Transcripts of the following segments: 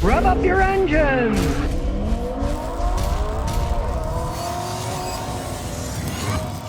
Rev up your engines!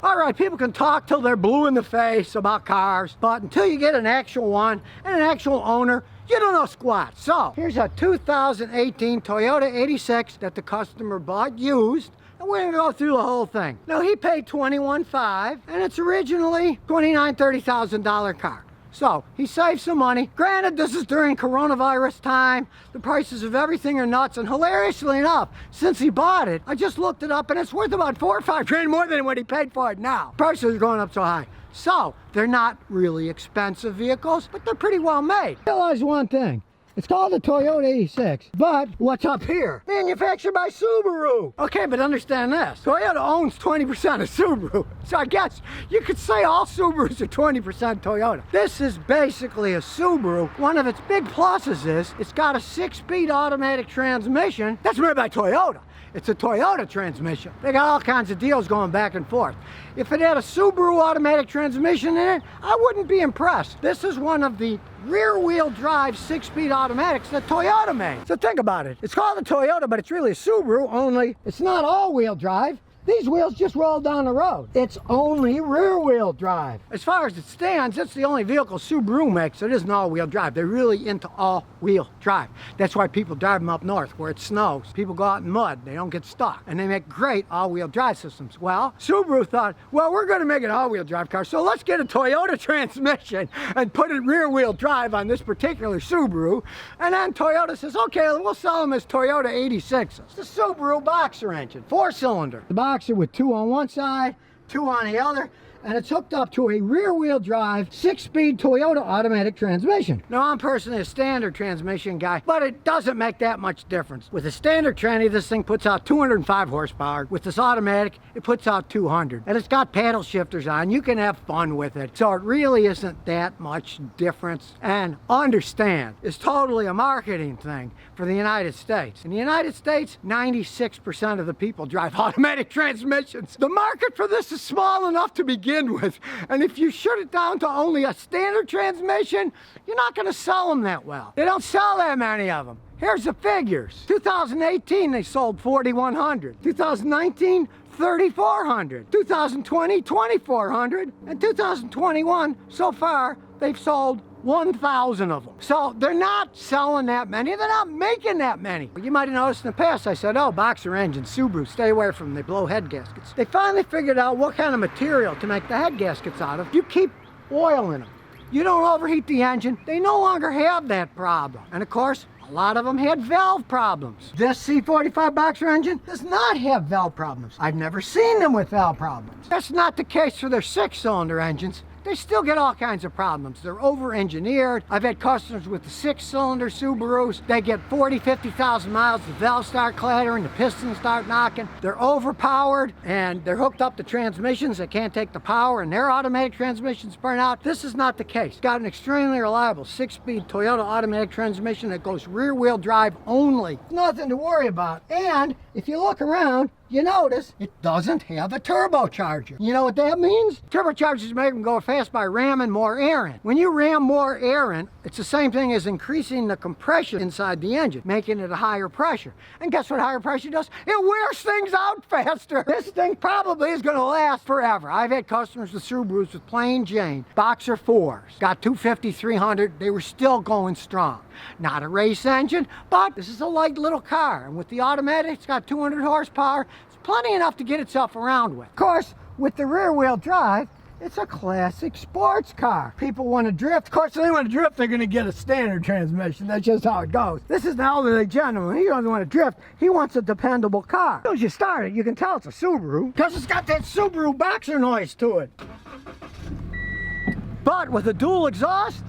Alright, people can talk till they're blue in the face about cars, but until you get an actual one and an actual owner, you don't know squat. So, here's a 2018 Toyota 86 that the customer bought used, and we're gonna go through the whole thing. Now, he paid $21,500, and it's originally $30,000 car. So, he saved some money. Granted, this is during coronavirus time. The prices of everything are nuts, and hilariously enough, since he bought it, I just looked it up, and it's worth about $4 or $5 grand more than what he paid for it now. Prices are going up so high. So, they're not really expensive vehicles, but they're pretty well made. Realize one thing. It's called a Toyota 86, but what's up here? Manufactured by Subaru. Okay, but understand this. Toyota owns 20% of Subaru. So I guess you could say all Subarus are 20% Toyota. This is basically a Subaru. One of its big pluses is it's got a 6-speed automatic transmission that's made by Toyota. It's a Toyota transmission. They got all kinds of deals going back and forth. If it had a Subaru automatic transmission in it, I wouldn't be impressed. This is one of the rear-wheel drive 6-speed automatics that Toyota made. So think about it. It's called a Toyota, but it's really a Subaru, only it's not all-wheel drive. These wheels just roll down the road. It's only rear-wheel drive. As far as it stands, it's the only vehicle Subaru makes that isn't all-wheel drive. They're really into all-wheel drive. That's why people drive them up north where it snows. People go out in mud, they don't get stuck. And they make great all-wheel drive systems. Well, Subaru thought, well, we're gonna make an all-wheel drive car, so let's get a Toyota transmission and put it rear-wheel drive on this particular Subaru. And then Toyota says, okay, we'll sell them as Toyota 86s. It's the Subaru boxer engine, 4-cylinder. The boxer with 2 on one side, 2 on the other, and it's hooked up to a rear-wheel drive 6-speed Toyota automatic transmission. Now, I'm personally a standard transmission guy, but it doesn't make that much difference. With a standard tranny, this thing puts out 205 horsepower. With this automatic, it puts out 200. And it's got paddle shifters on. You can have fun with it. So it really isn't that much difference. And understand, it's totally a marketing thing for the United States. In the United States, 96% of the people drive automatic transmissions. The market for this is small enough to begin with, and if you shut it down to only a standard transmission, you're not going to sell them that well. They don't sell that many of them. Here's the figures. 2018, they sold 4,100. 2019, 3,400. 2020, 2,400. And 2021, so far, they've sold 1,000 of them. So they're not selling that many. They're not making that many. You might have noticed in the past, I said, oh, boxer engines, Subaru, stay away from them. They blow head gaskets. They finally figured out what kind of material to make the head gaskets out of. You keep oil in them. You don't overheat the engine. They no longer have that problem. And of course, a lot of them had valve problems. This C45 boxer engine does not have valve problems. I've never seen them with valve problems. That's not the case for their 6-cylinder engines. They still get all kinds of problems. They're over-engineered. I've had customers with the 6-cylinder Subarus. They get 40, 50,000 miles, the valves start clattering, the pistons start knocking. They're overpowered, and they're hooked up to transmissions that can't take the power, and their automatic transmissions burn out. This is not the case. It's got an extremely reliable 6-speed Toyota automatic transmission that goes rear-wheel drive only. Nothing to worry about. And if you look around, you notice it doesn't have a turbocharger. You know what that means? Turbochargers make them go fast by ramming more air in. When you ram more air in, it's the same thing as increasing the compression inside the engine, making it a higher pressure. And guess what higher pressure does? It wears things out faster. This thing probably is going to last forever. I've had customers with Subarus with plain Jane Boxer 4s. Got 250, 300. They were still going strong. Not a race engine, but this is a light little car. And with the automatic, it's got 200 horsepower. It's plenty enough to get itself around with. Of course, with the rear-wheel drive, it's a classic sports car. People want to drift. Of course, if they want to drift, they're going to get a standard transmission. That's just how it goes. This is an elderly gentleman. He doesn't want to drift. He wants a dependable car. As soon as you start it, you can tell it's a Subaru because it's got that Subaru boxer noise to it. But with a dual exhaust,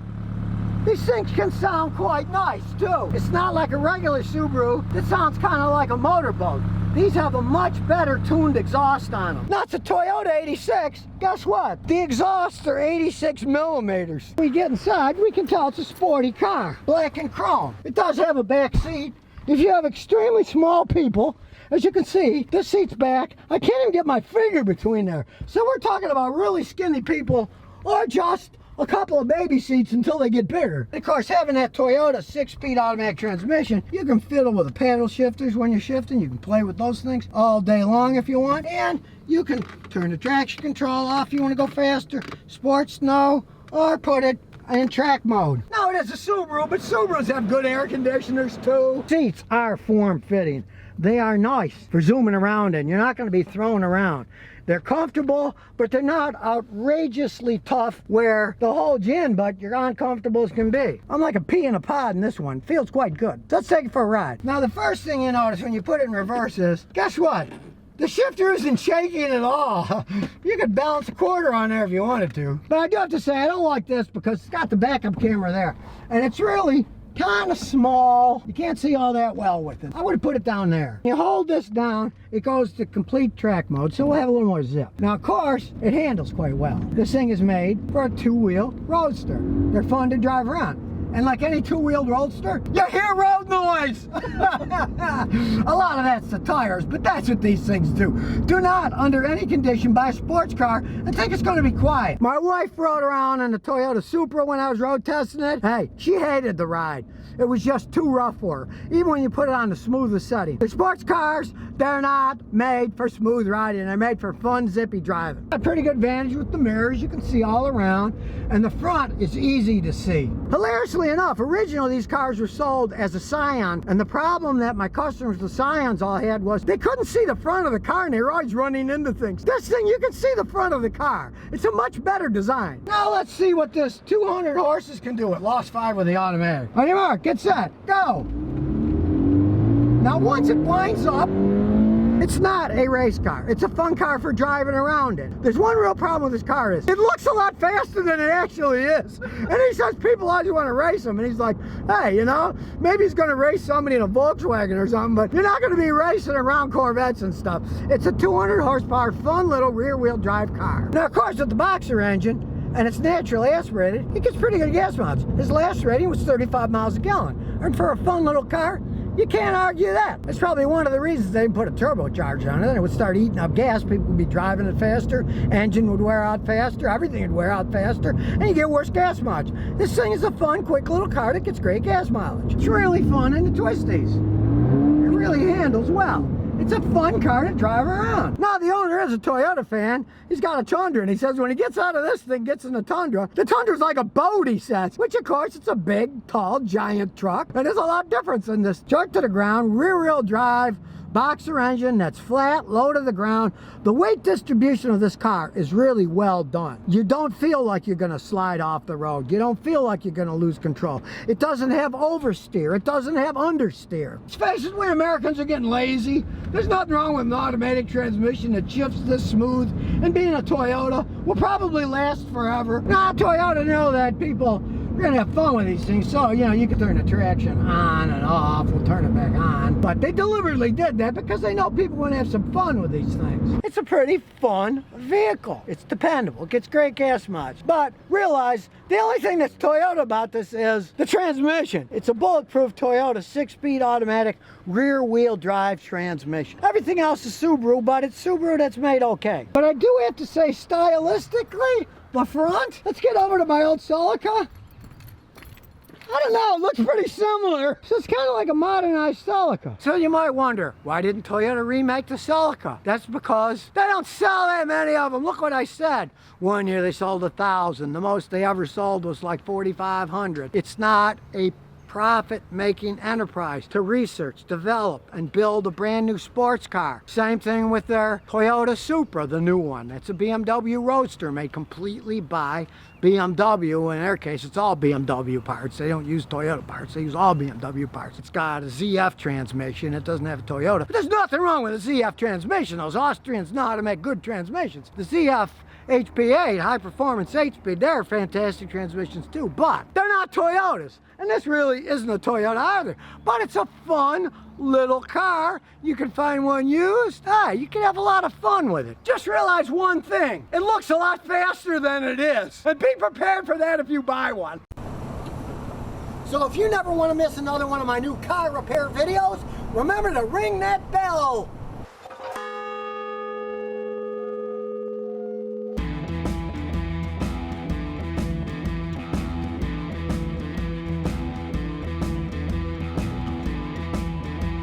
these things can sound quite nice too. It's not like a regular Subaru that sounds kind of like a motorboat. These have a much better tuned exhaust on them. Now it's a Toyota 86. Guess what? The exhausts are 86 millimeters. When we get inside, we can tell it's a sporty car. Black and chrome. It does have a back seat. If you have extremely small people, as you can see, this seat's back. I can't even get my finger between there. So we're talking about really skinny people or just a couple of baby seats until they get bigger. And of course, having that Toyota 6-speed automatic transmission, you can fiddle with the paddle shifters when you're shifting. You can play with those things all day long if you want. And you can turn the traction control off if you want to go faster, sports, no, or put it in track mode. Now it is a Subaru, but Subarus have good air conditioners too. Seats are form-fitting. They are nice for zooming around in. You're not going to be thrown around. They're comfortable, but they're not outrageously tough where they'll hold you in, but you're uncomfortable as can be. I'm like a pea in a pod in this one. Feels quite good. Let's take it for a ride. Now the first thing you notice when you put it in reverse is, guess what? The shifter isn't shaking at all. You could balance a quarter on there if you wanted to. But I do have to say, I don't like this because it's got the backup camera there. And it's really kind of small. You can't see all that well with it. I would have put it down there. You hold this down, it goes to complete track mode, so we'll have a little more zip. Now, of course, it handles quite well. This thing is made for a two-wheel roadster. They're fun to drive around. And like any two-wheeled roadster, you hear road noise! A lot of that's the tires, but that's what these things do. Do not, under any condition, buy a sports car and think it's going to be quiet. My wife rode around in the Toyota Supra when I was road testing it. Hey, she hated the ride. It was just too rough for her, even when you put it on the smoothest setting. The sports cars, they're not made for smooth riding. They're made for fun, zippy driving. A pretty good advantage with the mirrors. You can see all around, and the front is easy to see. Hilariously enough, originally these cars were sold as a Scion, and the problem that my customers, the Scions, all had was they couldn't see the front of the car, and they were always running into things. This thing, you can see the front of the car. It's a much better design. Now let's see what this 200 horses can do. It lost 5 with the automatic. On your mark, get set, go! Now once it winds up, it's not a race car. It's a fun car for driving around in. There's one real problem with this car is, it looks a lot faster than it actually is. And he says people always want to race him. And he's like, hey, you know, maybe he's going to race somebody in a Volkswagen or something, but you're not going to be racing around Corvettes and stuff. It's a 200 horsepower, fun little rear-wheel drive car. Now, of course, with the boxer engine, and it's naturally aspirated, it gets pretty good gas mileage. His last rating was 35 miles a gallon. And for a fun little car, you can't argue that. That's probably one of the reasons they didn't put a turbocharger on it. It would start eating up gas. People would be driving it faster. Engine would wear out faster. Everything would wear out faster. And you get worse gas mileage. This thing is a fun, quick little car that gets great gas mileage. It's really fun in the twisties. It really handles well. It's a fun car to drive around. Now, the owner is a Toyota fan. He's got a Tundra, and he says when he gets out of this thing, gets in the Tundra's like a boat, he says. Which, of course, it's a big, tall, giant truck. And there's a lot of difference in this. Jerk to the ground, rear-wheel drive, boxer engine that's flat, low to the ground. The weight distribution of this car is really well done. You don't feel like you're going to slide off the road. You don't feel like you're going to lose control. It doesn't have oversteer. It doesn't have understeer. Let's face it, we Americans are getting lazy. There's nothing wrong with an automatic transmission that shifts this smooth, and being a Toyota will probably last forever. Now, Toyota know that people are going to have fun with these things, so, you know, you can turn the traction on and off. We'll turn it back on. But they deliberately did that because they know people want to have some fun with these things. It's a pretty fun vehicle. It's dependable. It gets great gas mileage. But realize the only thing that's Toyota about this is the transmission. It's a bulletproof Toyota 6-speed automatic rear-wheel drive transmission. Everything else is Subaru, but it's Subaru that's made okay. But I do have to say, stylistically, the front, let's get over to my old Celica. I don't know, it looks pretty similar. So it's kind of like a modernized Celica. So you might wonder, why didn't Toyota remake the Celica? That's because they don't sell that many of them. Look what I said. One year they sold 1,000. The most they ever sold was like 4,500. It's not a profit-making enterprise to research, develop, and build a brand new sports car. Same thing with their Toyota Supra, the new one. It's a BMW Roadster made completely by BMW. In their case, it's all BMW parts. They don't use Toyota parts. They use all BMW parts. It's got a ZF transmission. It doesn't have a Toyota. But there's nothing wrong with a ZF transmission. Those Austrians know how to make good transmissions. The ZF HP8, high performance 8-speed, they're fantastic transmissions too, but they're not Toyotas. And this really isn't a Toyota either. But it's a fun little car. You can find one used. You can have a lot of fun with it. Just realize one thing. It looks a lot faster than it is. And be prepared for that if you buy one. So if you never want to miss another one of my new car repair videos, remember to ring that bell.